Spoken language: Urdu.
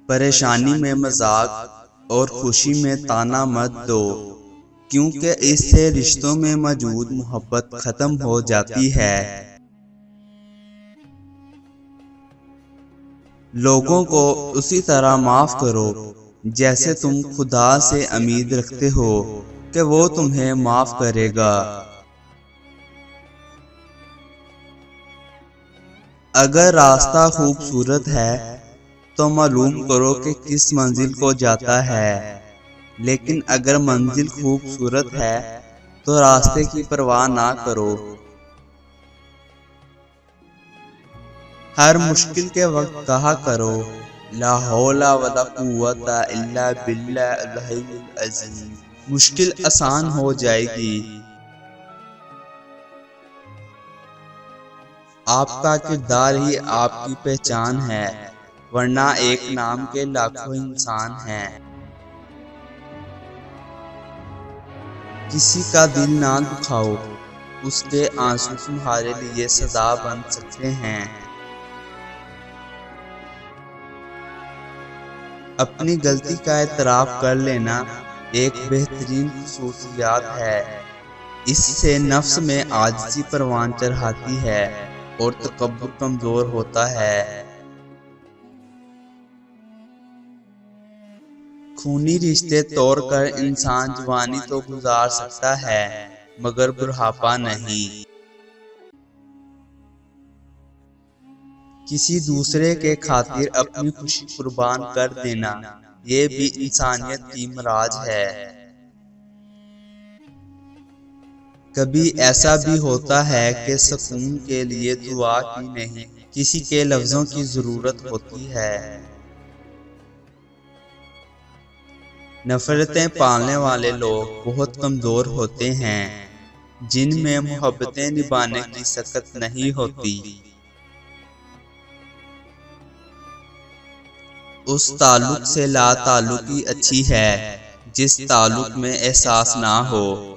پریشانی میں مذاق اور خوشی میں طعنہ مت دو، کیونکہ اس سے رشتوں میں موجود محبت ختم ہو جاتی ہے۔ لوگوں کو اسی طرح معاف کرو جیسے تم خدا سے امید رکھتے ہو کہ وہ تمہیں معاف کرے گا۔ اگر راستہ خوبصورت ہے تو معلوم کرو کہ کس منزل کو جاتا ہے، لیکن اگر منزل خوبصورت ہے تو راستے کی پرواہ نہ کرو۔ ہر مشکل کے وقت کہا کرو لا حول ولا قوت الا باللہ العلی العظیم، مشکل آسان ہو جائے گی۔ آپ کا کردار ہی آپ کی پہچان ہے، ورنہ ایک نام کے لاکھوں انسان ہیں۔ کسی کا دل نہ دکھاؤ، اس کے آنسو تمہارے لیے سزا بن سکتے ہیں۔ اپنی غلطی کا اعتراف کر لینا ایک بہترین خصوصیات ہے۔ اس سے نفس میں عاجزی پروان چڑھاتی ہے اور تکبر کمزور ہوتا ہے۔ خونی رشتے توڑ کر انسان جوانی تو گزار سکتا ہے مگر بڑھاپا نہیں۔ کسی دوسرے کے خاطر اپنی خوشی قربان کر دینا یہ بھی انسانیت کی معراج ہے۔ کبھی ایسا بھی ہوتا ہے کہ سکون کے لیے دعا کی نہیں کسی کے لفظوں کی ضرورت ہوتی ہے۔ نفرتیں پالنے والے لوگ بہت کمزور ہوتے ہیں، جن میں محبتیں نبھانے کی سخت نہیں ہوتی۔ اس تعلق سے لا تعلقی اچھی ہے جس تعلق میں احساس نہ ہو۔